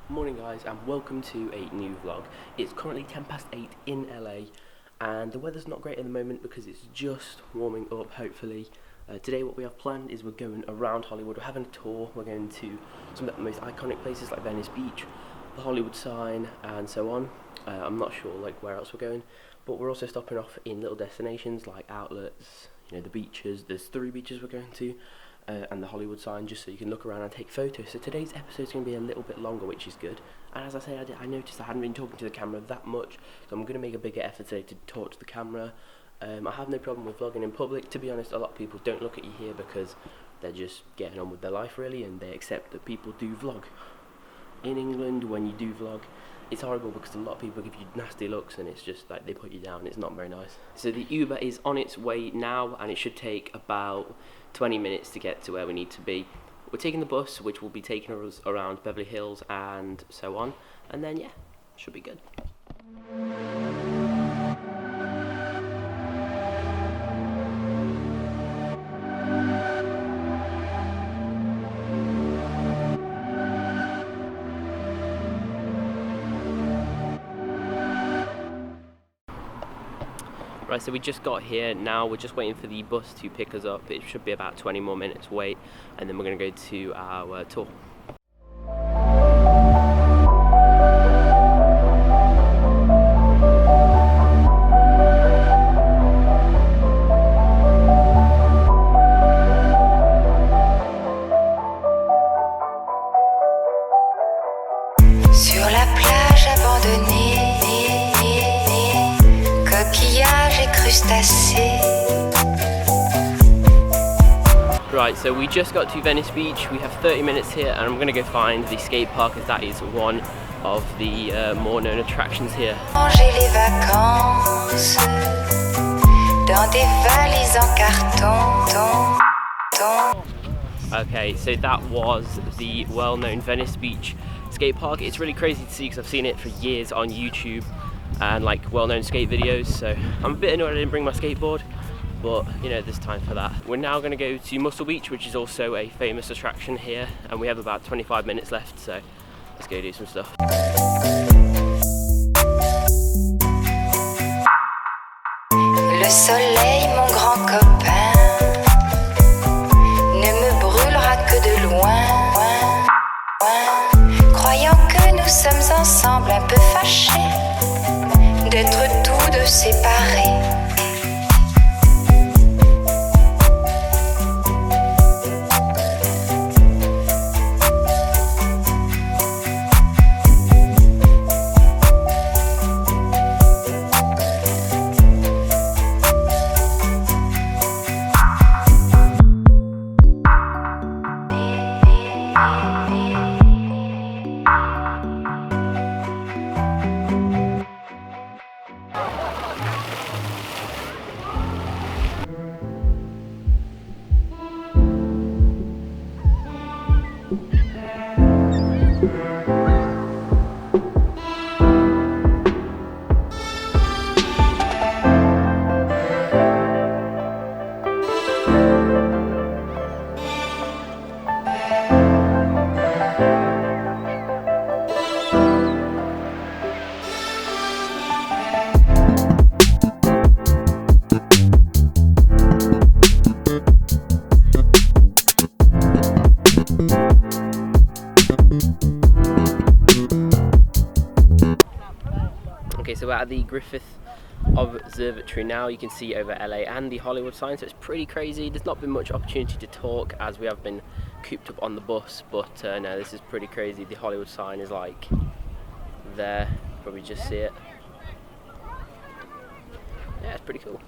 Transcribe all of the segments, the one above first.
Morning guys, and welcome to a new vlog. It's currently 8:10 in LA and the weather's not great at the moment because it's just warming up. Hopefully today what we have planned is we're going around Hollywood. We're having a tour. We're going to some of the most iconic places like Venice Beach, the Hollywood sign and so on. I'm not sure like where else we're going, but we're also stopping off in little destinations like outlets, the beaches. There's 3 beaches we're going to, and the Hollywood sign, just so you can look around and take photos. So today's episode is going to be a little bit longer, which is good. And as I say, I noticed I hadn't been talking to the camera that much, so I'm going to make a bigger effort today to talk to the camera. I have no problem with vlogging in public. To be honest, a lot of people don't look at you here because they're just getting on with their life really, and they accept that people do vlog. In England, when you do vlog, it's horrible because a lot of people give you nasty looks and it's just like they put you down. It's not very nice. So the Uber is on its way now and it should take about 20 minutes to get to where we need to be. We're taking the bus, which will be taking us around Beverly Hills and so on, and then yeah, should be good. Right, so we just got here. Now we're just waiting for the bus to pick us up. It should be about 20 more minutes wait, and then we're going to go to our tour. Sur la plage abandonnée, coquillages et crustacés. Right, so we just got to Venice Beach. We have 30 minutes here and I'm going to go find the skate park, as that is one of the more known attractions here. Manger les vacances dans des valises en carton. Okay, so that was the well-known Venice Beach skate park. It's really crazy to see because I've seen it for years on YouTube and like well-known skate videos, so I'm a bit annoyed I didn't bring my skateboard, but there's time for that. We're now going to go to Muscle Beach, which is also a famous attraction here, and we have about 25 minutes left, so let's go do some stuff. Le soleil, mon grand copain, ne me brûlera que de loin, croyant que nous sommes ensemble un peu fâchés d'être tous deux séparés. Okay, so we're at the Griffith Observatory now. You can see over LA and the Hollywood sign, so it's pretty crazy. There's not been much opportunity to talk as we have been cooped up on the bus, but no, this is pretty crazy. The Hollywood sign is like there, probably just see it. Yeah, it's pretty cool.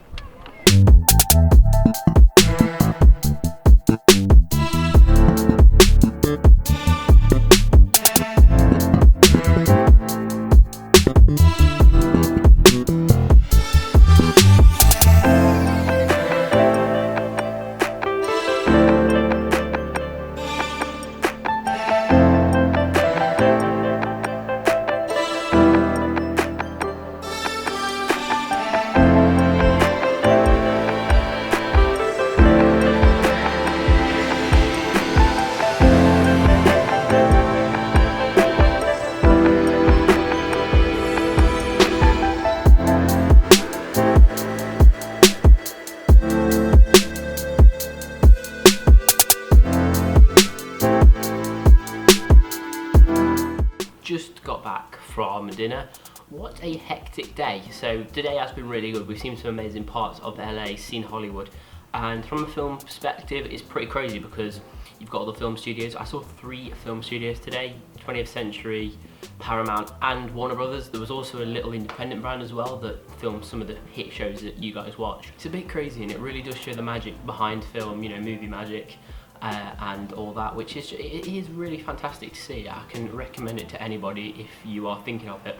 just got back from dinner. What a hectic day. So today has been really good. We've seen some amazing parts of LA, seen Hollywood, and from a film perspective it's pretty crazy because you've got all the film studios. I saw 3 film studios today: 20th Century, Paramount and Warner Brothers. There was also a little independent brand as well that filmed some of the hit shows that you guys watch. It's a bit crazy and it really does show the magic behind film, you know, movie magic. And all that, which is, it is really fantastic to see. I can recommend it to anybody if you are thinking of it.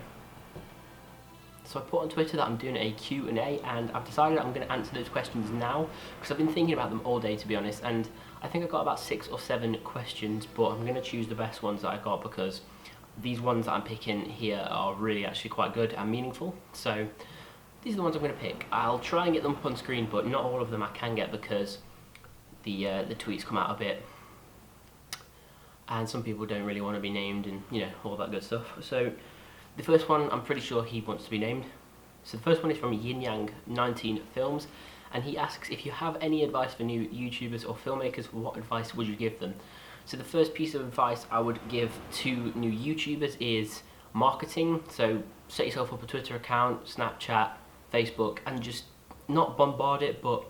So I put on Twitter that I'm doing a Q&A, and I've decided I'm going to answer those questions now because I've been thinking about them all day, to be honest, and I think I got about 6 or 7 questions, but I'm going to choose the best ones that I got because these ones that I'm picking here are really actually quite good and meaningful. So these are the ones I'm going to pick. I'll try and get them up on screen, but not all of them I can get because the tweets come out a bit, and some people don't really want to be named, and you know, all that good stuff. So the first one, I'm pretty sure he wants to be named. So the first one is from Yin Yang 19 Films, and he asks, if you have any advice for new YouTubers or filmmakers, what advice would you give them? So the first piece of advice I would give to new YouTubers is marketing. So set yourself up a Twitter account, Snapchat, Facebook, and just not bombard it, but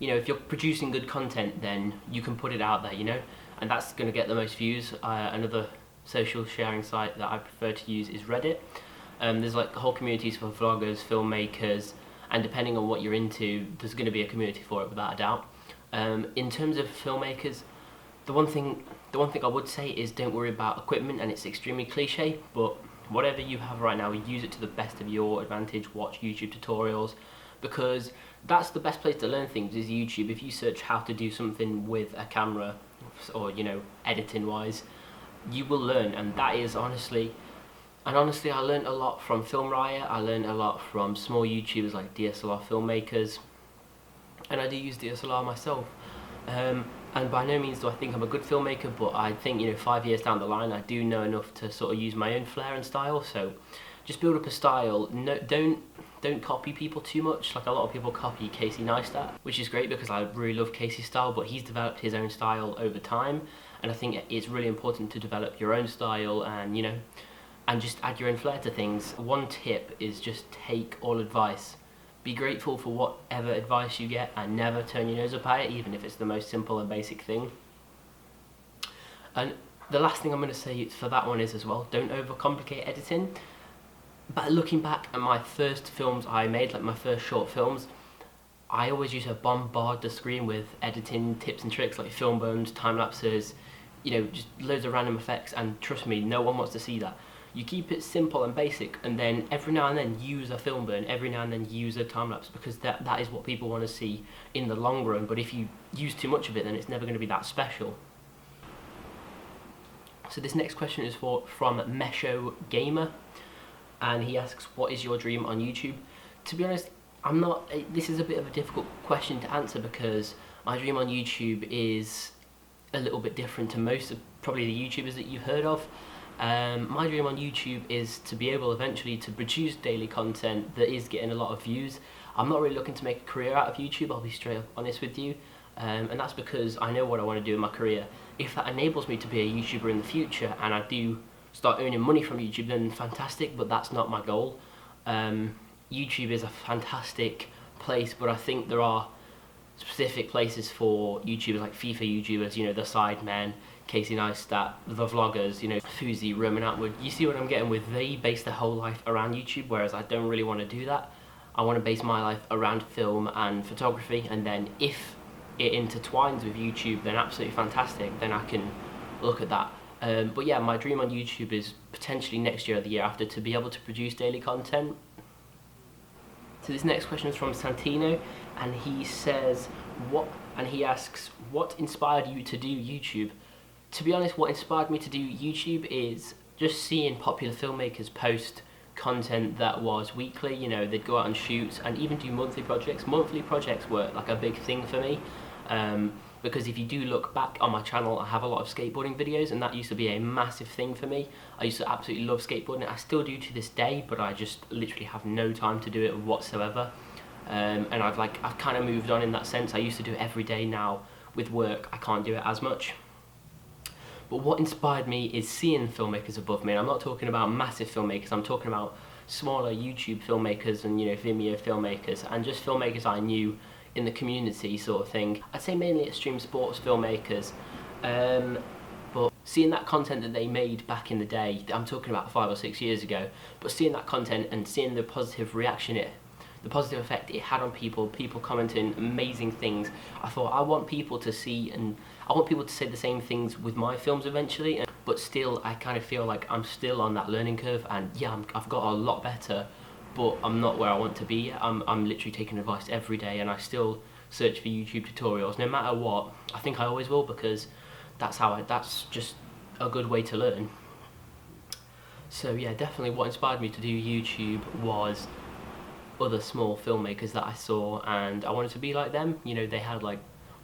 you know, if you're producing good content, then you can put it out there, you know, and that's going to get the most views. Another social sharing site that I prefer to use is Reddit. There's like whole communities for vloggers, filmmakers, and depending on what you're into, there's going to be a community for it without a doubt. In terms of filmmakers, the one thing I would say is don't worry about equipment, and it's extremely cliche, but whatever you have right now, use it to the best of your advantage. Watch YouTube tutorials, because that's the best place to learn things, is YouTube. If you search how to do something with a camera, or you know, editing wise, you will learn. And that is honestly I learned a lot from Film Riot. I learned a lot from small YouTubers like DSLR filmmakers, and I do use DSLR myself. And by no means do I think I'm a good filmmaker, but I think, you know, 5 years down the line I do know enough to sort of use my own flair and style. So just build up a style. No, don't copy people too much. Like a lot of people copy Casey Neistat, which is great because I really love Casey's style, but he's developed his own style over time, and I think it's really important to develop your own style and, you know, and just add your own flair to things. One tip is just take all advice. Be grateful for whatever advice you get and never turn your nose up at it, even if it's the most simple and basic thing. And the last thing I'm going to say for that one is as well, don't overcomplicate editing. But looking back at my first films I made, like my first short films, I always used to bombard the screen with editing tips and tricks like film burns, time lapses, you know, just loads of random effects, and trust me, no one wants to see that. You keep it simple and basic, and then every now and then use a film burn, every now and then use a time lapse, because that is what people want to see in the long run. But if you use too much of it, then it's never going to be that special. So this next question is from Mesho Gamer, and he asks, what is your dream on YouTube? To be honest, this is a bit of a difficult question to answer because my dream on YouTube is a little bit different to most of probably the YouTubers that you've heard of. My dream on YouTube is to be able eventually to produce daily content that is getting a lot of views. I'm not really looking to make a career out of YouTube, I'll be straight up honest with you, and that's because I know what I want to do in my career. If that enables me to be a YouTuber in the future and I do start earning money from YouTube, then fantastic, but that's not my goal. YouTube is a fantastic place, but I think there are specific places for YouTubers, like FIFA YouTubers, you know, the Sidemen, Casey Neistat, the vloggers, you know, Fuzi, Roman Atwood. You see what I'm getting with? They base their whole life around YouTube, whereas I don't really want to do that. I want to base my life around film and photography, and then if it intertwines with YouTube, then absolutely fantastic, then I can look at that. But yeah, my dream on YouTube is potentially next year or the year after to be able to produce daily content. So this next question is from Santino, and he says, he asks, what inspired you to do YouTube? To be honest, what inspired me to do YouTube is just seeing popular filmmakers post content that was weekly. You know, they'd go out and shoot and even do monthly projects. Monthly projects were like a big thing for me, because if you do look back on my channel, I have a lot of skateboarding videos, and that used to be a massive thing for me. I used to absolutely love skateboarding. I still do to this day, but I just literally have no time to do it whatsoever. And I've kind of moved on in that sense. I used to do it every day. Now with work, I can't do it as much. But what inspired me is seeing filmmakers above me. And I'm not talking about massive filmmakers, I'm talking about smaller YouTube filmmakers and Vimeo filmmakers, and just filmmakers I knew in the community sort of thing. I'd say mainly extreme sports filmmakers, but seeing that content that they made back in the day, I'm talking about 5 or 6 years ago, but seeing that content and seeing the positive reaction the positive effect it had on people commenting amazing things, I thought I want people to see, and I want people to say the same things with my films eventually, but still I kind of feel like I'm still on that learning curve, and yeah, I've got a lot better, but I'm not where I want to be yet. I'm literally taking advice every day, and I still search for YouTube tutorials no matter what. I think I always will, because that's just a good way to learn. So yeah, definitely what inspired me to do YouTube was other small filmmakers that I saw, and I wanted to be like them. They had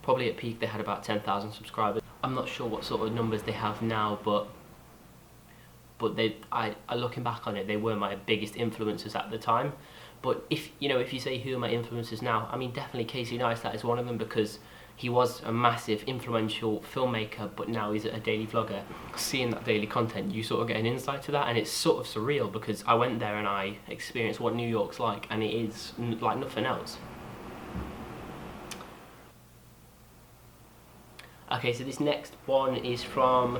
probably at peak they had about 10,000 subscribers. I'm not sure what sort of numbers they have now, but I looking back on it, they were my biggest influencers at the time. But if you say who are my influencers now, I mean definitely Casey Neistat is one of them, because he was a massive influential filmmaker, but now he's a daily vlogger. Seeing that daily content, you sort of get an insight to that, and it's sort of surreal, because I went there and I experienced what New York's like, and it is like nothing else. Okay, so this next one is from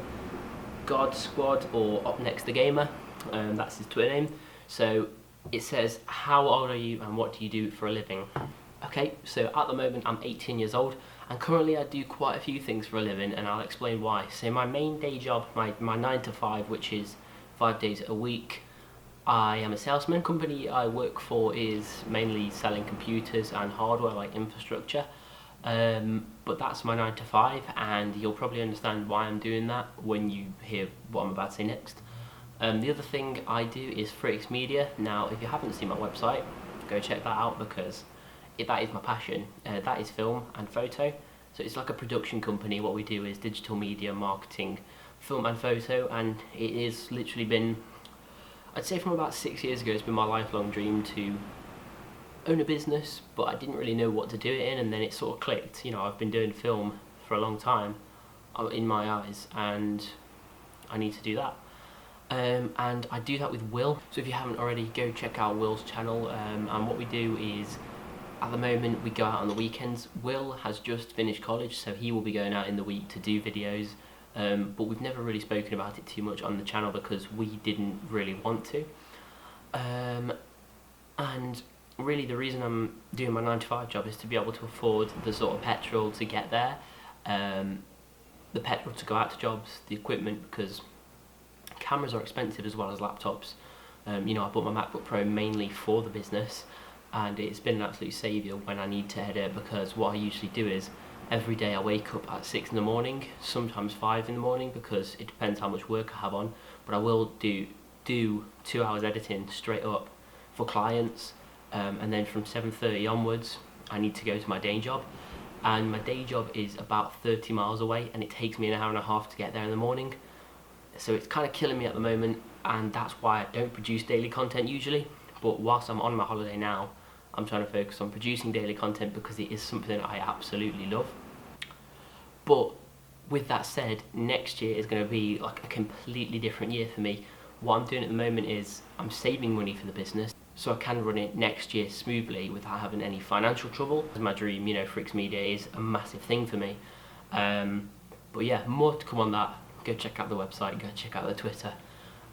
God Squad, or Up Next the Gamer, that's his Twitter name. So it says, how old are you and what do you do for a living? Okay, so at the moment I'm 18 years old, and currently I do quite a few things for a living, and I'll explain why. So my main day job, my 9 to 5, which is 5 days a week, I am a salesman. The company I work for is mainly selling computers and hardware like infrastructure, but that's my 9 to 5, and you'll probably understand why I'm doing that when you hear what I'm about to say next. The other thing I do is Freaks Media. Now, if you haven't seen my website, go check that out, because that is my passion. That is film and photo. So it's like a production company. What we do is digital media, marketing, film and photo, and it has literally been, I'd say from about 6 years ago, it's been my lifelong dream to own a business, but I didn't really know what to do it in, and then it sort of clicked. I've been doing film for a long time, in my eyes, and I need to do that. And I do that with Will. So if you haven't already, go check out Will's channel. And what we do is, at the moment, we go out on the weekends. Will has just finished college, so he will be going out in the week to do videos, but we've never really spoken about it too much on the channel because we didn't really want to. And really the reason I'm doing my 9 to 5 job is to be able to afford the sort of petrol to get there, the petrol to go out to jobs, the equipment, because cameras are expensive as well as laptops. I bought my MacBook Pro mainly for the business, and it's been an absolute saviour when I need to edit, because what I usually do is every day I wake up at 6 in the morning, sometimes 5 in the morning, because it depends how much work I have on, but I will do 2 hours editing straight up for clients, and then from 7:30 onwards I need to go to my day job, and my day job is about 30 miles away, and it takes me an hour and a half to get there in the morning. So it's kind of killing me at the moment, and that's why I don't produce daily content usually. But whilst I'm on my holiday now, I'm trying to focus on producing daily content, because it is something that I absolutely love. But with that said, next year is going to be like a completely different year for me. What I'm doing at the moment is I'm saving money for the business, so I can run it next year smoothly without having any financial trouble. My dream, Freaks Media is a massive thing for me. But yeah, more to come on that. Go check out the website, go check out the Twitter.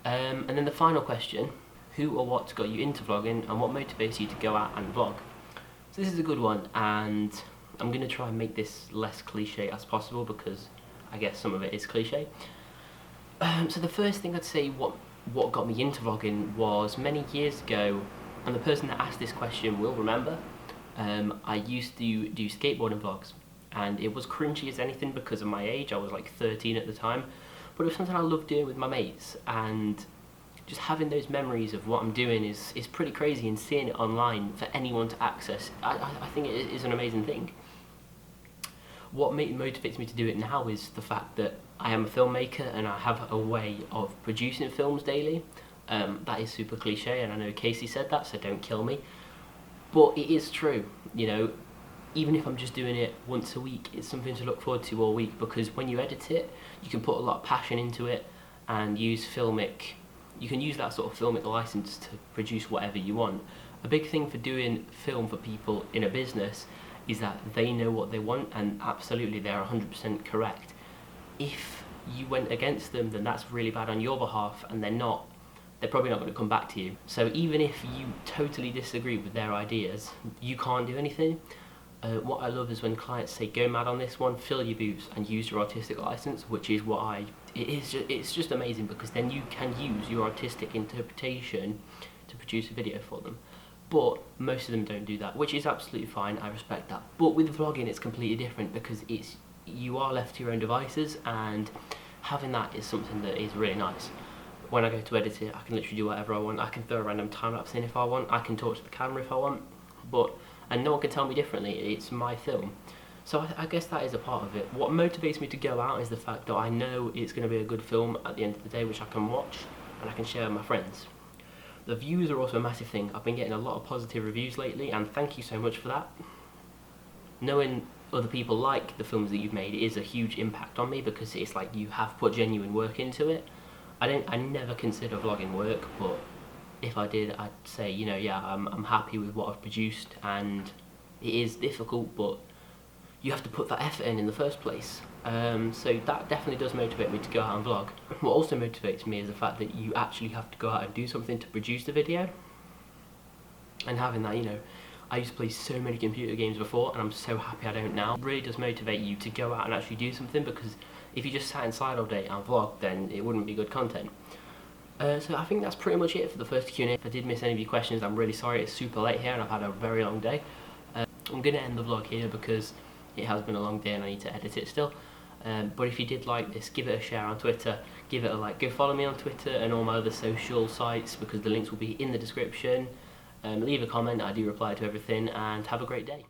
And then the final question, who or what got you into vlogging, and what motivates you to go out and vlog? So this is a good one, and I'm going to try and make this less cliche as possible, because I guess some of it is cliche. So the first thing I'd say, what got me into vlogging was many years ago, and the person that asked this question will remember, I used to do skateboarding vlogs, and it was cringy as anything because of my age. I was like 13 at the time, but it was something I loved doing with my mates, and just having those memories of what I'm doing is pretty crazy, and seeing it online for anyone to access, I think it is an amazing thing. What motivates me to do it now is the fact that I am a filmmaker and I have a way of producing films daily. That is super cliche, and I know Casey said that, so don't kill me. But it is true, even if I'm just doing it once a week, it's something to look forward to all week, because when you edit it, you can put a lot of passion into it and use filmic. You can use that sort of filmic license to produce whatever you want. A big thing for doing film for people in a business is that they know what they want, and absolutely they're 100% correct. If you went against them, then that's really bad on your behalf, and they're probably not going to come back to you. So even if you totally disagree with their ideas, you can't do anything. What I love is when clients say, go mad on this one, fill your boots and use your artistic license, which is it's just amazing, because then you can use your artistic interpretation to produce a video for them. But most of them don't do that, which is absolutely fine, I respect that. But with vlogging, it's completely different, because you are left to your own devices, and having that is something that is really nice. When I go to edit it, I can literally do whatever I want. I can throw a random time-lapse in if I want, I can talk to the camera if I want, and no one can tell me differently. It's my film. So I guess that is a part of it. What motivates me to go out is the fact that I know it's going to be a good film at the end of the day, which I can watch and I can share with my friends. The views are also a massive thing. I've been getting a lot of positive reviews lately, and thank you so much for that. Knowing other people like the films that you've made is a huge impact on me, because it's like you have put genuine work into it. I never consider vlogging work, but if I did, I'd say, yeah, I'm happy with what I've produced, and it is difficult, but you have to put that effort in the first place. So that definitely does motivate me to go out and vlog. What also motivates me is the fact that you actually have to go out and do something to produce the video. And having that, I used to play so many computer games before, and I'm so happy I don't now. It really does motivate you to go out and actually do something, because if you just sat inside all day and vlog, then it wouldn't be good content. So I think that's pretty much it for the first Q&A. If I did miss any of your questions, I'm really sorry. It's super late here and I've had a very long day. I'm going to end the vlog here because it has been a long day and I need to edit it still. But if you did like this, give it a share on Twitter, give it a like, go follow me on Twitter and all my other social sites, because the links will be in the description. Leave a comment, I do reply to everything, and have a great day.